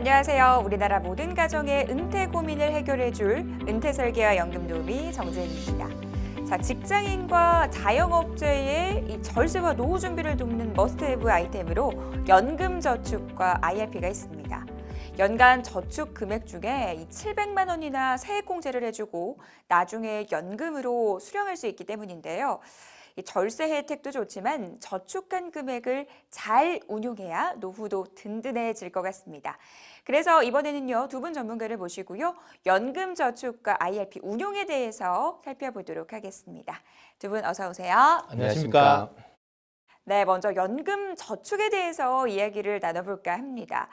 안녕하세요. 우리나라 모든 가정의 은퇴 고민을 해결해줄 은퇴설계와 연금도우미 정재은입니다. 자, 직장인과 자영업자의 이 절세와 노후 준비를 돕는 머스트헤브 아이템으로 연금저축과 IRP가 있습니다. 연간 저축 금액 중에 이 700만 원이나 세액공제를 해주고 나중에 연금으로 수령할 수 있기 때문인데요. 이 절세 혜택도 좋지만 저축한 금액을 잘 운용해야 노후도 든든해질 것 같습니다. 그래서 이번에는요, 두 분 전문가를 모시고요, 연금 저축과 IRP 운용에 대해서 살펴보도록 하겠습니다. 두 분 어서 오세요. 안녕하십니까. 네, 먼저 연금 저축에 대해서 이야기를 나눠볼까 합니다.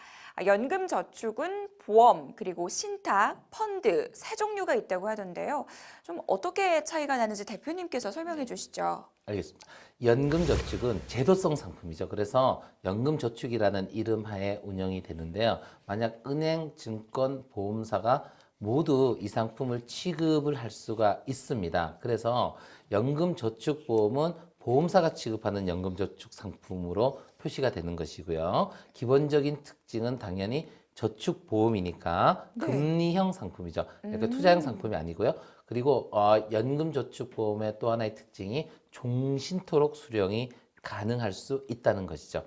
연금 저축은 보험, 그리고 신탁, 펀드 세 종류가 있다고 하던데요. 좀 어떻게 차이가 나는지 대표님께서 설명해 주시죠. 알겠습니다. 연금저축은 제도성 상품이죠. 그래서 연금저축이라는 이름 하에 운영이 되는데요. 만약 은행, 증권, 보험사가 모두 이 상품을 취급을 할 수가 있습니다. 그래서 연금저축보험은 보험사가 취급하는 연금저축 상품으로 표시가 되는 것이고요. 기본적인 특징은 당연히 저축보험이니까 네. 금리형 상품이죠. 그러니까 투자형 상품이 아니고요. 그리고 연금저축보험의 또 하나의 특징이 종신토록 수령이 가능할 수 있다는 것이죠.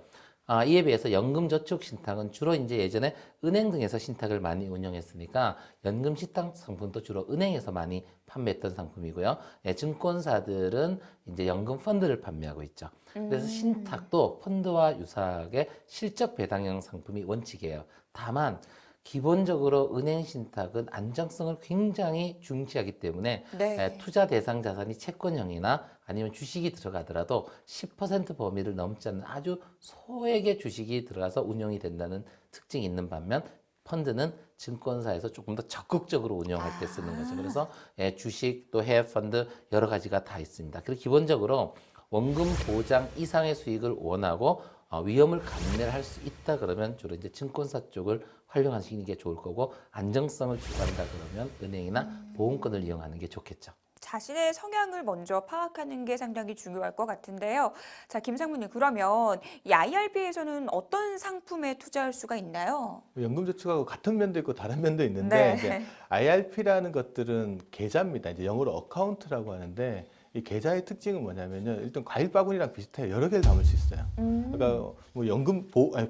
이에 비해서 연금저축신탁은 주로 이제 예전에 은행 등에서 신탁을 많이 운영했으니까 연금신탁 상품도 주로 은행에서 많이 판매했던 상품이고요. 증권사들은 이제 연금 펀드를 판매하고 있죠. 그래서 신탁도 펀드와 유사하게 실적 배당형 상품이 원칙이에요. 다만 기본적으로 은행 신탁은 안정성을 굉장히 중시하기 때문에 네. 투자 대상 자산이 채권형이나 아니면 주식이 들어가더라도 10% 범위를 넘지 않는 아주 소액의 주식이 들어가서 운용이 된다는 특징이 있는 반면 펀드는 증권사에서 조금 더 적극적으로 운영할 때 쓰는 거죠. 그래서 주식 또 해외 펀드 여러 가지가 다 있습니다. 그리고 기본적으로 원금 보장 이상의 수익을 원하고 위험을 감내를 할 수 있다 그러면 주로 이제 증권사 쪽을 활용하시는 게 좋을 거고 안정성을 추구한다 그러면 은행이나 보험권을 이용하는 게 좋겠죠. 자신의 성향을 먼저 파악하는 게 상당히 중요할 것 같은데요. 자, 김상무님, 그러면 이 IRP에서는 어떤 상품에 투자할 수가 있나요? 연금저축하고 같은 면도 있고 다른 면도 있는데 네. 이제 IRP라는 것들은 계좌입니다. 이제 영어로 어카운트라고 하는데 이 계좌의 특징은 뭐냐면요. 일단 과일 바구니랑 비슷해요. 여러 개를 담을 수 있어요. 그러니까 뭐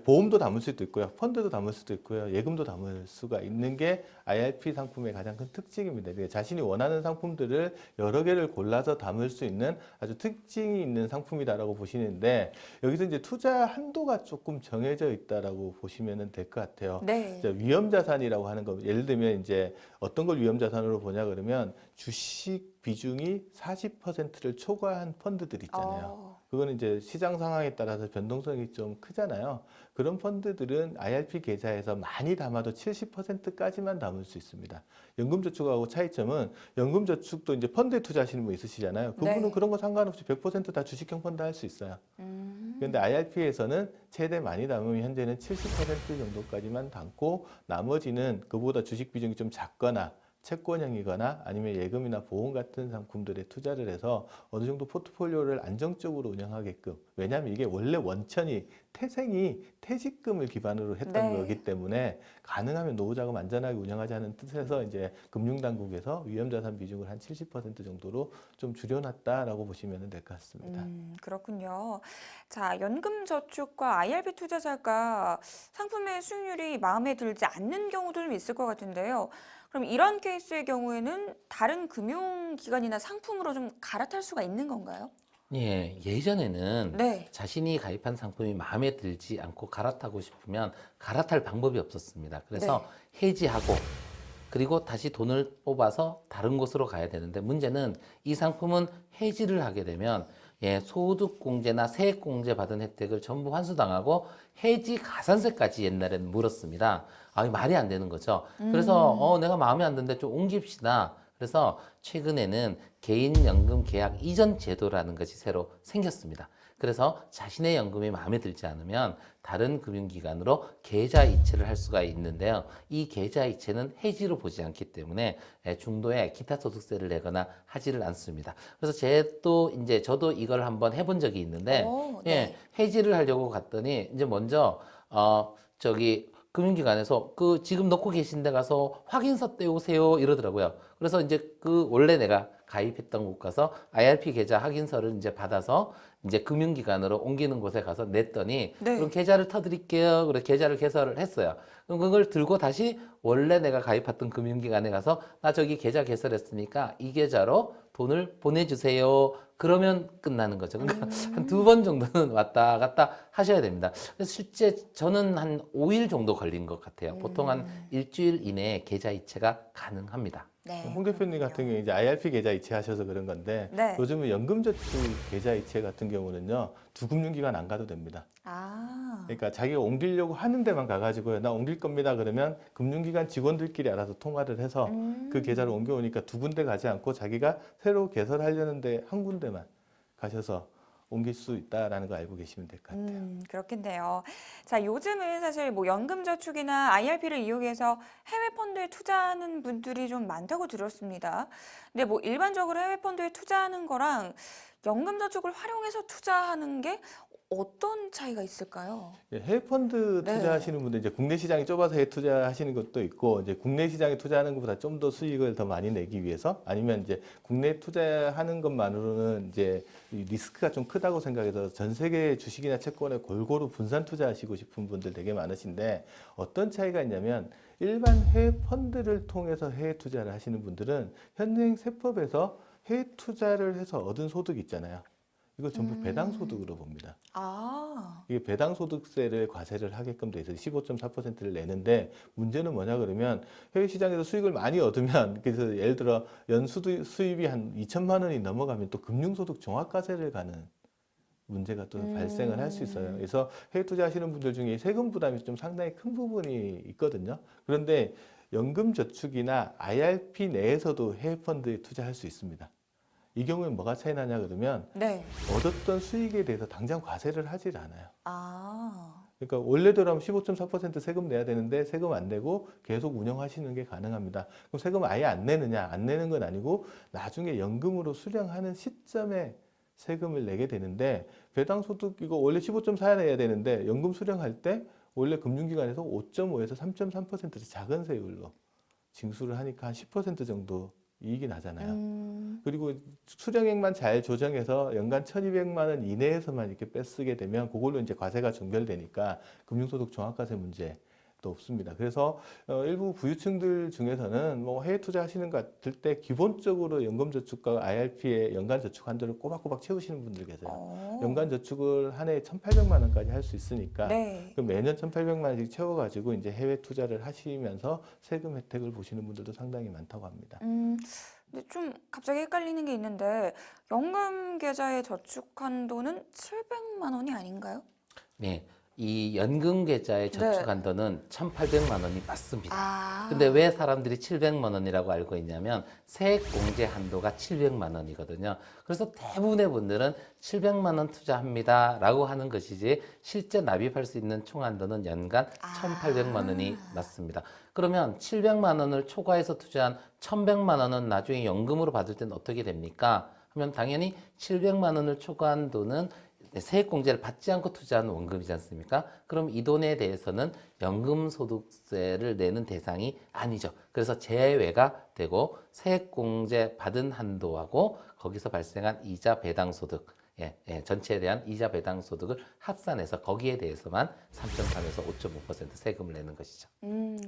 보험도 담을 수도 있고요. 펀드도 담을 수도 있고요. 예금도 담을 수가 있는 게 IRP 상품의 가장 큰 특징입니다. 그러니까 자신이 원하는 상품들을 여러 개를 골라서 담을 수 있는 아주 특징이 있는 상품이다라고 보시는데 여기서 이제 투자 한도가 조금 정해져 있다라고 보시면 될 것 같아요. 네. 위험 자산이라고 하는 거 예를 들면 이제 어떤 걸 위험 자산으로 보냐 그러면 주식 비중이 40%를 초과한 펀드들 있잖아요. 그거는 이제 시장 상황에 따라서 변동성이 좀 크잖아요. 그런 펀드들은 IRP 계좌에서 많이 담아도 70%까지만 담을 수 있습니다. 연금저축하고 차이점은 연금저축도 이제 펀드에 투자하시는 분 있으시잖아요. 그분은 네. 그런 거 상관없이 100%다 주식형 펀드 할 수 있어요. 그런데 IRP에서는 최대 많이 담으면 현재는 70% 정도까지만 담고 나머지는 그보다 주식 비중이 좀 작거나 채권형이거나 아니면 예금이나 보험 같은 상품들에 투자를 해서 어느 정도 포트폴리오를 안정적으로 운영하게끔 왜냐하면 이게 원래 원천이 태생이 퇴직금을 기반으로 했던 네. 거기 때문에 가능하면 노후자금 안전하게 운영하자는 뜻에서 이제 금융당국에서 위험자산 비중을 한 70% 정도로 좀 줄여놨다라고 보시면 될 것 같습니다. 그렇군요. 자, 연금저축과 IRP 투자자가 상품의 수익률이 마음에 들지 않는 경우도 좀 있을 것 같은데요. 그럼 이런 케이스의 경우에는 다른 금융기관이나 상품으로 좀 갈아탈 수가 있는 건가요? 예, 예전에는 네. 자신이 가입한 상품이 마음에 들지 않고 갈아타고 싶으면 갈아탈 방법이 없었습니다. 그래서 해지하고 그리고 다시 돈을 뽑아서 다른 곳으로 가야 되는데 문제는 이 상품은 해지를 하게 되면 소득공제나 세액공제 받은 혜택을 전부 환수당하고 해지 가산세까지 옛날에는 물었습니다. 말이 안 되는 거죠. 그래서 내가 마음에 안 드는데 좀 옮깁시다. 그래서 최근에는 개인연금 계약 이전 제도라는 것이 새로 생겼습니다. 그래서 자신의 연금이 마음에 들지 않으면 다른 금융기관으로 계좌 이체를 할 수가 있는데요. 이 계좌 이체는 해지로 보지 않기 때문에 중도에 기타 소득세를 내거나 하지를 않습니다. 그래서 저도 이걸 한번 해본 적이 있는데, 네. 해지를 하려고 갔더니 이제 먼저 금융기관에서 그 지금 넣고 계신 데 가서 확인서 떼오세요 이러더라고요. 그래서 이제 그 원래 내가 가입했던 곳 가서 IRP 계좌 확인서를 이제 받아서 이제 금융기관으로 옮기는 곳에 가서 냈더니 네. 그럼 계좌를 터드릴게요. 그래서 계좌를 개설을 했어요. 그럼 그걸 들고 다시 원래 내가 가입했던 금융기관에 가서 나 저기 계좌 개설했으니까 이 계좌로 돈을 보내주세요. 그러면 끝나는 거죠. 그러니까 한 2번 정도는 왔다 갔다 하셔야 됩니다. 그래서 실제 저는 한 5일 정도 걸린 것 같아요. 보통 한 일주일 이내에 계좌 이체가 가능합니다. 네, 홍 대표님 그렇군요. 같은 경우에 이제 IRP 계좌 이체하셔서 그런 건데 네. 요즘은 연금저축 계좌 이체 같은 경우는요 두 금융기관 안 가도 됩니다. 아, 그러니까 자기가 옮기려고 하는 데만 가가지고요 나 옮길 겁니다 그러면 금융기관 직원들끼리 알아서 통화를 해서 그 계좌를 옮겨오니까 두 군데 가지 않고 자기가 새로 개설하려는데 한 군데만 가셔서 옮길 수 있다라는 거 알고 계시면 될 것 같아요. 그렇겠네요. 자, 요즘은 사실 뭐 연금저축이나 IRP를 이용해서 해외 펀드에 투자하는 분들이 좀 많다고 들었습니다. 근데 뭐 일반적으로 해외 펀드에 투자하는 거랑 연금저축을 활용해서 투자하는 게 어떤 차이가 있을까요? 예, 해외 펀드 네. 투자하시는 분들 이제 국내 시장이 좁아서 해외 투자하시는 것도 있고 이제 국내 시장에 투자하는 것보다 좀 더 수익을 더 많이 내기 위해서 아니면 이제 국내 투자하는 것만으로는 이제 이 리스크가 좀 크다고 생각해서 전 세계 주식이나 채권에 골고루 분산 투자하시고 싶은 분들 되게 많으신데 어떤 차이가 있냐면 일반 해외 펀드를 통해서 해외 투자를 하시는 분들은 현행 세법에서 해외 투자를 해서 얻은 소득 있잖아요. 이거 전부 배당 소득으로 봅니다. 아, 이게 배당 소득세를 과세를 하게끔 돼 있어요. 15.4%를 내는데 문제는 뭐냐 그러면 해외 시장에서 수익을 많이 얻으면 그래서 예를 들어 연 수입이 한 2천만 원이 넘어가면 또 금융소득 종합과세를 가는 문제가 또 발생을 할 수 있어요. 그래서 해외 투자하시는 분들 중에 세금 부담이 좀 상당히 큰 부분이 있거든요. 그런데 연금저축이나 IRP 내에서도 해외 펀드에 투자할 수 있습니다. 이 경우엔 뭐가 차이 나냐 그러면 네. 얻었던 수익에 대해서 당장 과세를 하질 않아요. 아, 그러니까 원래대로 하면 15.4% 세금 내야 되는데 세금 안 내고 계속 운영하시는 게 가능합니다. 그럼 세금 아예 안 내느냐? 안 내는 건 아니고 나중에 연금으로 수령하는 시점에 세금을 내게 되는데 배당소득 이거 원래 15.4 내야 되는데 연금 수령할 때 원래 금융기관에서 5.5에서 3.3% 작은 세율로 징수를 하니까 한 10% 정도 이익이 나잖아요. 그리고 수령액만 잘 조정해서 연간 1,200만 원 이내에서만 이렇게 빼쓰게 되면 그걸로 이제 과세가 종결되니까 금융소득 종합과세 문제도 없습니다. 그래서 일부 부유층들 중에서는 뭐 해외 투자하시는 것 같을 때 기본적으로 연금저축과 IRP에 연간저축 한도를 꼬박꼬박 채우시는 분들 계세요. 연간저축을 한 해에 1,800만 원까지 할 수 있으니까 네. 그럼 매년 1,800만 원씩 채워가지고 이제 해외 투자를 하시면서 세금 혜택을 보시는 분들도 상당히 많다고 합니다. 근데 좀 갑자기 헷갈리는 게 있는데 연금 계좌에 저축 한도는 700만 원이 아닌가요? 네. 이 연금 계좌에 저축 네. 한도는 1,800만 원이 맞습니다. 아, 근데 왜 사람들이 700만 원이라고 알고 있냐면 세액 공제 한도가 700만 원이거든요. 그래서 대부분의 분들은 700만 원 투자합니다라고 하는 것이지 실제 납입할 수 있는 총 한도는 연간 1,800만 원이 맞습니다. 그러면 700만 원을 초과해서 투자한 1,100만 원은 나중에 연금으로 받을 때는 어떻게 됩니까? 하면 당연히 700만 원을 초과한 돈은 세액공제를 받지 않고 투자한 원금이지 않습니까? 그럼 이 돈에 대해서는 연금소득세를 내는 대상이 아니죠. 그래서 제외가 되고 세액공제 받은 한도하고 거기서 발생한 이자 배당소득, 전체에 대한 이자 배당소득을 합산해서 거기에 대해서만 3.3에서 5.5% 세금을 내는 것이죠.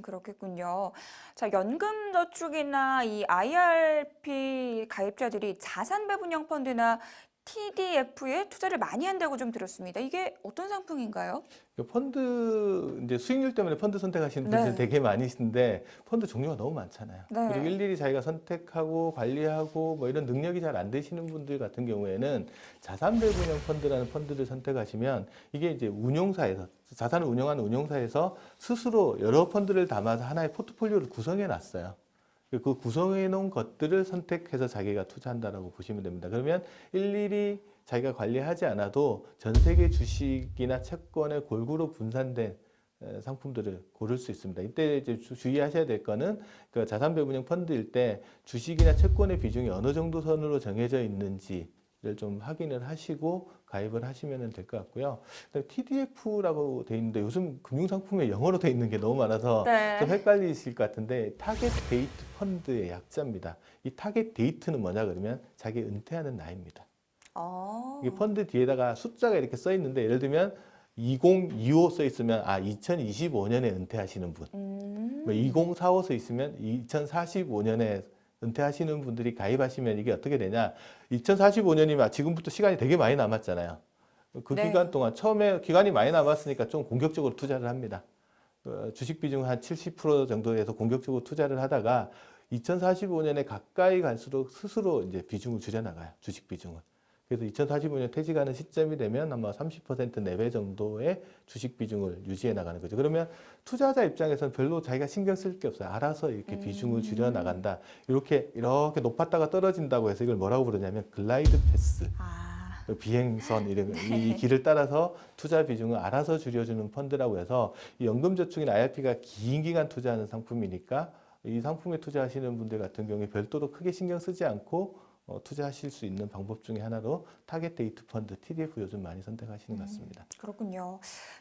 그렇겠군요. 자, 연금저축이나 이 IRP 가입자들이 자산배분형 펀드나 TDF에 투자를 많이 한다고 좀 들었습니다. 이게 어떤 상품인가요? 펀드 이제 수익률 때문에 펀드 선택하시는 분들 네. 되게 많으신데 펀드 종류가 너무 많잖아요. 네. 그리고 일일이 자기가 선택하고 관리하고 뭐 이런 능력이 잘 안 되시는 분들 같은 경우에는 자산배분형 펀드라는 펀드를 선택하시면 이게 이제 운용사에서 자산을 운영하는 운용사에서 스스로 여러 펀드를 담아서 하나의 포트폴리오를 구성해 놨어요. 그 구성해 놓은 것들을 선택해서 자기가 투자한다라고 보시면 됩니다. 그러면 일일이 자기가 관리하지 않아도 전 세계 주식이나 채권에 골고루 분산된 상품들을 고를 수 있습니다. 이때 이제 주의하셔야 될 거는 그 자산 배분형 펀드일 때 주식이나 채권의 비중이 어느 정도 선으로 정해져 있는지를 좀 확인을 하시고 가입을 하시면 될 것 같고요. TDF라고 돼 있는데 요즘 금융상품에 영어로 돼 있는 게 너무 많아서 네. 좀 헷갈리실 것 같은데 타겟 데이트 펀드의 약자입니다. 이 타겟 데이트는 뭐냐 그러면 자기 은퇴하는 나이입니다. 이게 펀드 뒤에다가 숫자가 이렇게 써 있는데 예를 들면 2025 써 있으면 2025년에 은퇴하시는 분, 2045 써 있으면 2045년에 은퇴하시는 분들이 가입하시면 이게 어떻게 되냐? 2045년이면 지금부터 시간이 되게 많이 남았잖아요. 그 네. 기간 동안 처음에 기간이 많이 남았으니까 좀 공격적으로 투자를 합니다. 주식 비중 한 70% 정도에서 공격적으로 투자를 하다가 2045년에 가까이 갈수록 스스로 이제 비중을 줄여나가요. 주식 비중을. 그래서 2045년 퇴직하는 시점이 되면 아마 30% 내외 정도의 주식 비중을 유지해 나가는 거죠. 그러면 투자자 입장에서는 별로 자기가 신경 쓸 게 없어요. 알아서 이렇게 비중을 줄여 나간다. 이렇게 높았다가 떨어진다고 해서 이걸 뭐라고 부르냐면 글라이드 패스. 비행선 이 길을 따라서 투자 비중을 알아서 줄여주는 펀드라고 해서 이 연금저축이나 IRP가 긴 기간 투자하는 상품이니까 이 상품에 투자하시는 분들 같은 경우에 별도로 크게 신경 쓰지 않고 투자하실 수 있는 방법 중에 하나로 타겟 데이트 펀드 TDF 요즘 많이 선택하시는 것 같습니다. 그렇군요.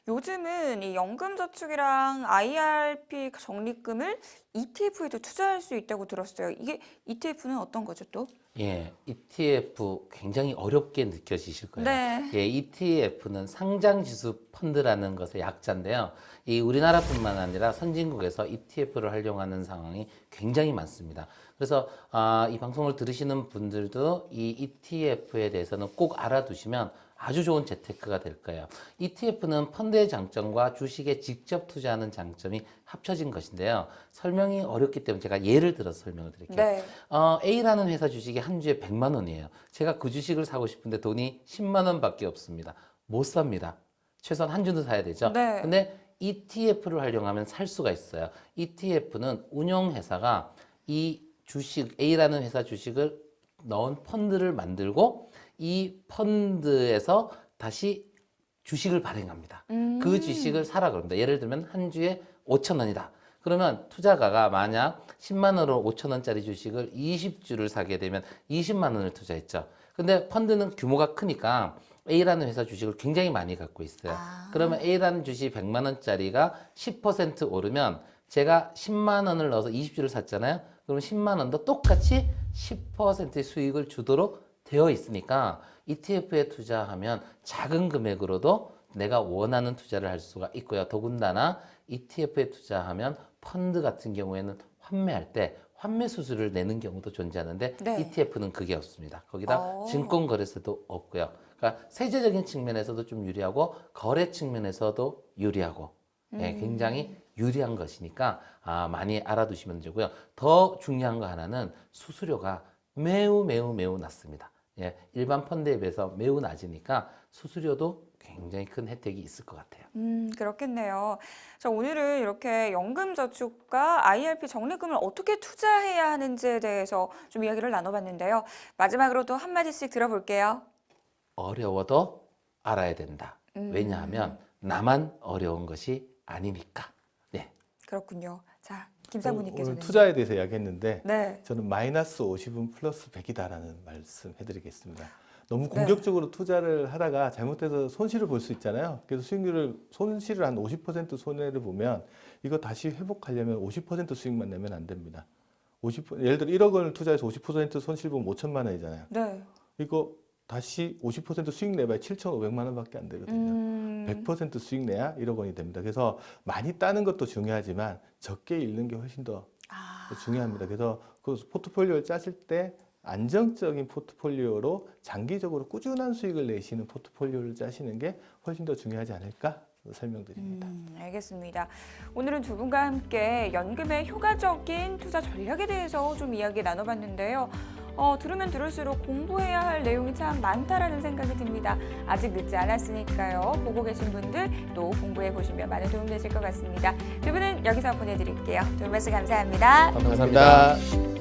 요즘은 이 연금저축이랑 IRP 적립금을 ETF에도 투자할 수 있다고 들었어요. 이게 ETF는 어떤 거죠 또? 예, ETF 굉장히 어렵게 느껴지실 거예요. 네. 예, ETF는 상장지수 펀드라는 것의 약자인데요. 이 우리나라뿐만 아니라 선진국에서 ETF를 활용하는 상황이 굉장히 많습니다. 그래서 이 방송을 들으시는 분들도 이 ETF에 대해서는 꼭 알아두시면 아주 좋은 재테크가 될 거예요. ETF는 펀드의 장점과 주식에 직접 투자하는 장점이 합쳐진 것인데요. 설명이 어렵기 때문에 제가 예를 들어서 설명을 드릴게요. 네. A라는 회사 주식이 한 주에 100만 원이에요. 제가 그 주식을 사고 싶은데 돈이 10만 원밖에 없습니다. 못 삽니다. 최소한 한 주는 사야 되죠. 네. 근데 ETF를 활용하면 살 수가 있어요. ETF는 운용회사가 이 주식, A라는 회사 주식을 넣은 펀드를 만들고 이 펀드에서 다시 주식을 발행합니다. 그 주식을 사라 그럽니다. 예를 들면 한 주에 5천 원이다. 그러면 투자가가 만약 10만 원으로 5천 원짜리 주식을 20주를 사게 되면 20만 원을 투자했죠. 근데 펀드는 규모가 크니까 A라는 회사 주식을 굉장히 많이 갖고 있어요. 그러면 A라는 주식이 100만 원짜리가 10% 오르면 제가 10만 원을 넣어서 20주를 샀잖아요. 그러면 10만 원도 똑같이 10%의 수익을 주도록 되어 있으니까 ETF에 투자하면 작은 금액으로도 내가 원하는 투자를 할 수가 있고요. 더군다나 ETF에 투자하면 펀드 같은 경우에는 환매할 때 환매 수수료를 내는 경우도 존재하는데 네. ETF는 그게 없습니다. 거기다 증권거래소도 없고요. 그러니까 세제적인 측면에서도 좀 유리하고 거래 측면에서도 유리하고 굉장히 유리한 것이니까 많이 알아두시면 되고요. 더 중요한 거 하나는 수수료가 매우 낮습니다. 예, 일반 펀드에 비해서 매우 낮으니까 수수료도 굉장히 큰 혜택이 있을 것 같아요. 그렇겠네요. 자, 오늘은 이렇게 연금저축과 IRP 적립금을 어떻게 투자해야 하는지에 대해서 좀 이야기를 나눠봤는데요. 마지막으로 또 한마디씩 들어볼게요. 어려워도 알아야 된다. 왜냐하면 나만 어려운 것이 아니니까. 네. 그렇군요. 자, 김상무님께서는 오늘 투자에 대해서 이야기했는데 네. 저는 마이너스 50은 플러스 100이다라는 말씀 해드리겠습니다. 너무 공격적으로 투자를 하다가 잘못해서 손실을 볼 수 있잖아요. 그래서 손실을 한 50% 손해를 보면 이거 다시 회복하려면 50% 수익만 내면 안 됩니다. 예를 들어 1억 원을 투자해서 50% 손실 보면 5천만 원이잖아요. 네. 이거 다시 50% 수익 내봐야 7,500만 원밖에 안 되거든요. 100% 수익 내야 1억 원이 됩니다. 그래서 많이 따는 것도 중요하지만 적게 잃는 게 훨씬 더 중요합니다. 그래서 그 포트폴리오를 짜실 때 안정적인 포트폴리오로 장기적으로 꾸준한 수익을 내시는 포트폴리오를 짜시는 게 훨씬 더 중요하지 않을까 설명드립니다. 알겠습니다. 오늘은 두 분과 함께 연금의 효과적인 투자 전략에 대해서 좀 이야기 나눠봤는데요. 들으면 들을수록 공부해야 할 내용이 참 많다라는 생각이 듭니다. 아직 늦지 않았으니까요. 보고 계신 분들 또 공부해 보시면 많은 도움 되실 것 같습니다. 두 분은 여기서 보내드릴게요. 두 분 말씀 감사합니다. 감사합니다.